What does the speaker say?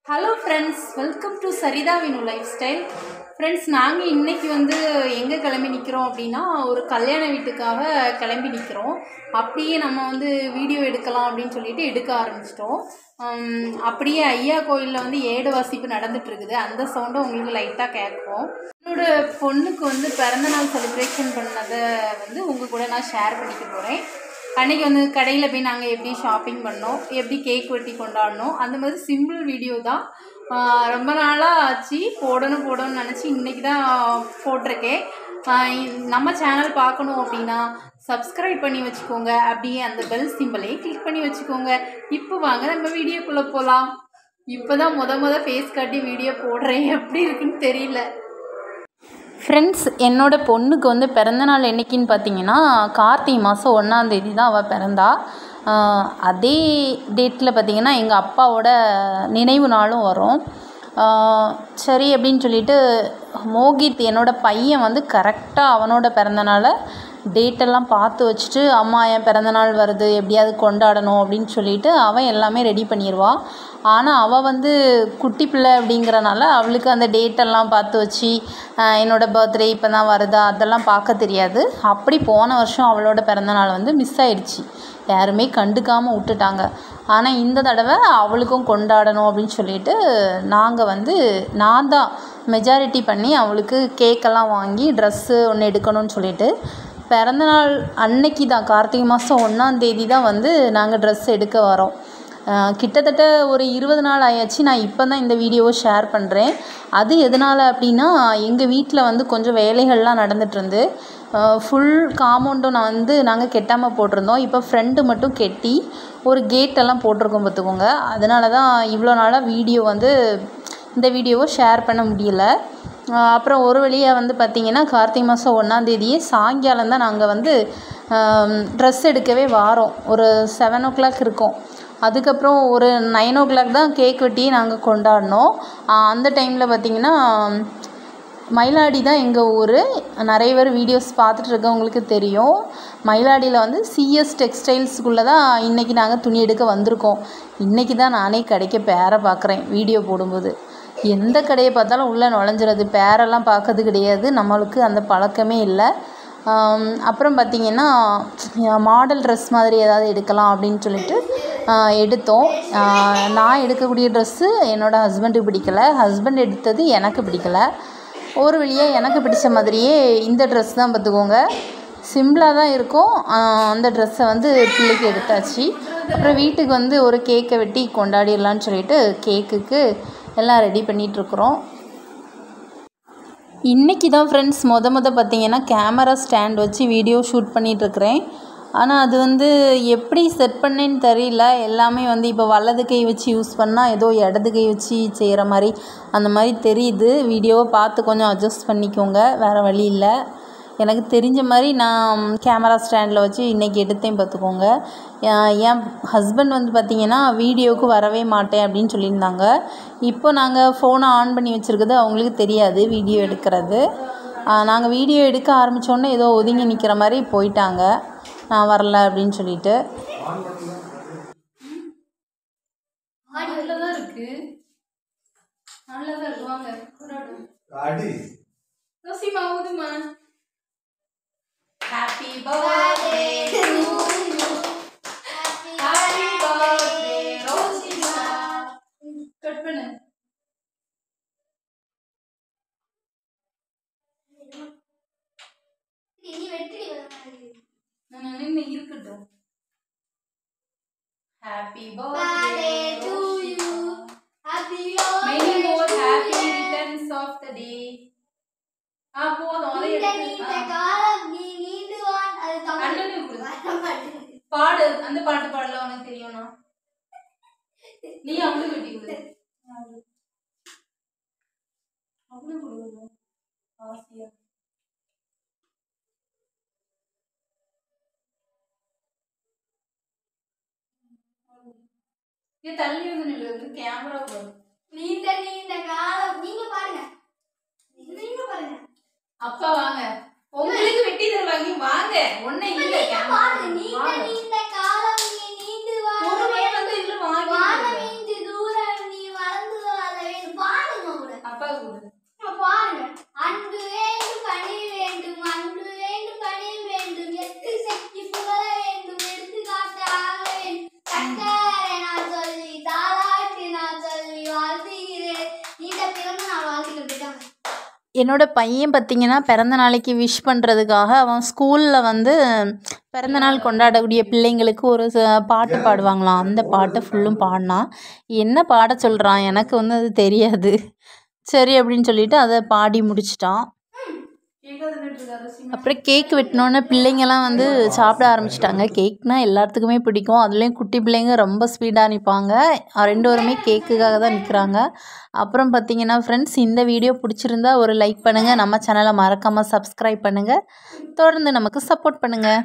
Hello friends, welcome to Saritha Vinu life style. Friends, நாங்கள் இன்றைக்கி எங்கே கிளம்பி நிற்கிறோம் அப்படின்னா, ஒரு கல்யாண வீட்டுக்காக கிளம்பி நிற்கிறோம். அப்படியே நம்ம வீடியோ எடுக்கலாம் அப்படின்னு சொல்லிட்டு எடுக்க ஆரம்பிச்சிட்டோம். அப்படியே ஐயா கோயிலில் ஏடு வாசிப்பு நடந்துகிட்ருக்குது. அந்த சவுண்டும் உங்களுக்கு லைட்டாக கேட்கும். என்னோடய பொண்ணுக்கு பிறந்தநாள் செலிப்ரேஷன் பண்ணதை உங்கள் கூட நான் ஷேர் பண்ணிக்க போகிறேன். அன்றைக்கி கடையில் போய் நாங்கள் எப்படி ஷாப்பிங் பண்ணோம், எப்படி கேக் வெட்டி கொண்டாடினோம், அந்த மாதிரி சிம்பிள் வீடியோ தான். ரொம்ப நாளாக ஆச்சு போடணும்னு நினச்சி இன்றைக்கி தான் போட்டிருக்கேன். நம்ம சேனல் பார்க்கணும் அப்படின்னா சப்ஸ்கிரைப் பண்ணி வச்சுக்கோங்க. அப்படியே அந்த பெல் சிம்பிளையும் கிளிக் பண்ணி வச்சுக்கோங்க. இப்போ வாங்க நம்ம வீடியோக்குள்ளே போகலாம். இப்போ தான் முத ஃபேஸ் காட்டி வீடியோ போடுறேன். எப்படி இருக்குன்னு தெரியல. ஃப்ரெண்ட்ஸ், என்னோடய பொண்ணுக்கு பிறந்தநாள் என்றைக்கின்னு பார்த்தீங்கன்னா, கார்த்திகை மாதம் 1ஆம் தேதி தான் அவள் பிறந்தா. அதே டேட்டில் பார்த்திங்கன்னா எங்கள் அப்பாவோட நினைவு நாளும் வரும். சரி அப்படின்னு சொல்லிட்டு மோகித் என்னோடய பையன் கரெக்டாக அவனோட பிறந்தநாளை டேட்டெல்லாம் பார்த்து வச்சுட்டு, அம்மா என் பிறந்தநாள் வருது எப்படியாவது கொண்டாடணும் அப்படின்னு சொல்லிட்டு அவன் எல்லாமே ரெடி பண்ணிடுவான். ஆனால் அவள் குட்டி பிள்ளை அப்படிங்கிறனால அவளுக்கு அந்த டேட்டெல்லாம் பார்த்து வச்சு என்னோடய பர்த்டே இப்போ தான் வருதா அதெல்லாம் பார்க்க தெரியாது. அப்படி போன வருஷம் அவளோட பிறந்தநாள் மிஸ் ஆயிடுச்சு. யாருமே கண்டுக்காமல் விட்டுட்டாங்க. ஆனால் இந்த தடவை அவளுக்கும் கொண்டாடணும் அப்படின்னு சொல்லிட்டு நாங்கள் நான் தான் மெஜாரிட்டி பண்ணி அவளுக்கு கேக்கெல்லாம் வாங்கி ட்ரெஸ்ஸு ஒன்று எடுக்கணும்னு சொல்லிட்டு பிறந்தநாள் அன்னைக்கு தான் கார்த்திகை மாதம் 1ஆம் தேதி தான் நாங்கள் ட்ரெஸ் எடுக்க வரோம். கிட்டத்தட்ட ஒரு 20 நாள் ஆயாச்சு. நான் இப்போ தான் இந்த வீடியோவை ஷேர் பண்ணுறேன். அது எதனால் அப்படின்னா, எங்கள் வீட்டில் கொஞ்சம் வேலைகள்லாம் நடந்துகிட்ருந்து ஃபுல் காம்பவுண்டும் நாங்கள் கெட்டாமல் போட்டிருந்தோம். இப்போ ஃப்ரெண்டு மட்டும் கெட்டி ஒரு கேட்டெல்லாம் போட்டிருக்கோம் பார்த்துக்கோங்க. அதனால தான் இவ்வளோ நாளாக இந்த வீடியோவை ஷேர் பண்ண முடியல. அப்புறம் ஒரு வழியாக பார்த்திங்கன்னா கார்த்திகை மாதம் 1ஆம் தேதியே சாயங்காலம் தான் நாங்கள் ட்ரெஸ் எடுக்கவே வாரோம். ஒரு 7 o'clock இருக்கும். அதுக்கப்புறம் ஒரு 9 o'clock தான் கேக் வெட்டி நாங்கள் கொண்டாடினோம். அந்த டைமில் பார்த்திங்கன்னா மயிலாடி தான் எங்கள் ஊர். நிறைய பேர் வீடியோஸ் பார்த்துட்டு இருக்கவங்களுக்கு தெரியும். மயிலாடியில் சிஎஸ் டெக்ஸ்டைல்ஸுக்குள்ளே தான் இன்றைக்கி நாங்கள் துணி எடுக்க வந்திருக்கோம். இன்றைக்கி தான் நானே கடைக்கு பேரை பார்க்குறேன் வீடியோ போடும்போது. எந்த கடையை பார்த்தாலும் உள்ளே நுழைஞ்சிறது, பேரெல்லாம் பார்க்கறது கிடையாது. நம்மளுக்கு அந்த பழக்கமே இல்லை. அப்புறம் பார்த்திங்கன்னா மாடல் ட்ரெஸ் மாதிரி ஏதாவது எடுக்கலாம் அப்படின்னு சொல்லிட்டு எடுத்தோம். நான் எடுக்கக்கூடிய ட்ரெஸ்ஸு என்னோடய ஹஸ்பண்டுக்கு பிடிக்கலை, ஹஸ்பண்ட் எடுத்தது எனக்கு பிடிக்கலை. ஒரு வழியாக எனக்கு பிடிச்ச மாதிரியே இந்த ட்ரெஸ் தான் பார்த்துக்கோங்க. சிம்பிளாக தான் இருக்கும். அந்த ட்ரெஸ்ஸை பிள்ளைக்கு எடுத்தாச்சு. அப்புறம் வீட்டுக்கு ஒரு கேக்கை வெட்டி கொண்டாடிடலான்னு சொல்லிட்டு கேக்குக்கு எல்லாம் ரெடி பண்ணிகிட்ருக்குறோம். இன்றைக்கி தான் ஃப்ரெண்ட்ஸ் மொத பார்த்திங்கன்னா கேமரா ஸ்டாண்ட் வச்சு வீடியோ ஷூட் பண்ணிகிட்ருக்கிறேன். ஆனால் அது எப்படி செட் பண்ணேன்னு தெரியல. எல்லாமே இப்போ வலது கை வச்சு யூஸ் பண்ணால் ஏதோ இடது கை வச்சு செய்கிற மாதிரி அந்த மாதிரி தெரியுது. வீடியோவை பார்த்து கொஞ்சம் அட்ஜஸ்ட் பண்ணிக்கோங்க, வேறு வழி இல்லை. எனக்கு தெரிஞ்ச மாதிரி நான் கேமரா ஸ்டாண்டில் வச்சு இன்றைக்கி எடுத்தேன் பார்த்துக்கோங்க. என் ஹஸ்பண்ட் பார்த்திங்கன்னா வீடியோவுக்கு வரவே மாட்டேன் அப்படின்னு சொல்லியிருந்தாங்க. இப்போ நாங்கள் ஃபோனை ஆன் பண்ணி வச்சுருக்குது அவங்களுக்கு தெரியாது வீடியோ எடுக்கிறது. நாங்கள் வீடியோ எடுக்க ஆரம்பித்தோன்னே ஏதோ ஒதுங்கி நிற்கிற மாதிரி போயிட்டாங்க, நான் வரல அப்படின்னு சொல்லிட்டு. Happy birthday to you. Happy birthday Rosina. Cut பண்ணு. நீ வெட்டிடி வரமாட்டே. நான் நின்னு இருக்கட்டும். Happy birthday to you. Happy birthday. Many more happy returns of the day. போதும் அதே பாடு. அந்த பாட்டு பாடல உனக்கு தெரியும்னா நீ அவளுக்கு வெட்டி கொடு. அவளுக்கு கொடுக்கணும் ஆசையா. இது தள்ளி நில்லு, கேமரா போடு. நீண்ட காலம் நீங்க பாருங்க. அப்பா வாங்க, உங்களுக்கு வெட்டி தருவாங்க, வாங்க. ஒண்ணே இல்ல கேமரா நீண்ட காலம் நீ நீண்டு வா. ஒருவே இதுல வாங்கி வாங்க நீண்டு தூரம் நீ வளர்ந்து வா. அப்பா கூட பாருங்க. அன்பு வேண்டும் கனிவு வேண்டும், அன்பு வேண்டும் கனிவு வேண்டும், எட்டு சக்தி புகழ வேண்டும், எடுத்துக்காட்டாக வேண்டும், சக்கரை நான் சொல்லி தாலாட்டு நான் சொல்லி வாழ்த்துகிறேன். நீண்ட பிறந்த நாள் வாழ்த்துக்கள் போயிட்டாங்க. என்னோட பையன் பார்த்திங்கன்னா பிறந்த நாளைக்கு விஷ் பண்ணுறதுக்காக அவன் ஸ்கூலில் வந்து பிறந்தநாள் கொண்டாடக்கூடிய பிள்ளைங்களுக்கு ஒரு பாட்டு பாடுவாங்களாம். அந்த பாட்டை ஃபுல்லும் பாடினான். என்ன பாட சொல்கிறான் எனக்கு வந்து அது தெரியாது. சரி அப்படின்னு சொல்லிட்டு அதை பாடி முடிச்சிட்டான். அப்புறம் கேக் வெட்டினோன்னே பிள்ளைங்கள்லாம் வந்து சாப்பிட ஆரம்பிச்சிட்டாங்க. கேக்னால் எல்லாத்துக்குமே பிடிக்கும். அதுலேயும் குட்டி பிள்ளைங்க ரொம்ப ஸ்பீடாக நிற்பாங்க. ரெண்டு பேருமே கேக்குக்காக தான் நிற்கிறாங்க. அப்புறம் பார்த்திங்கன்னா ஃப்ரெண்ட்ஸ், இந்த வீடியோ பிடிச்சிருந்தா ஒரு லைக் பண்ணுங்கள். நம்ம சேனலை மறக்காமல் சப்ஸ்கிரைப் பண்ணுங்கள். தொடர்ந்து நமக்கு சப்போர்ட் பண்ணுங்கள்.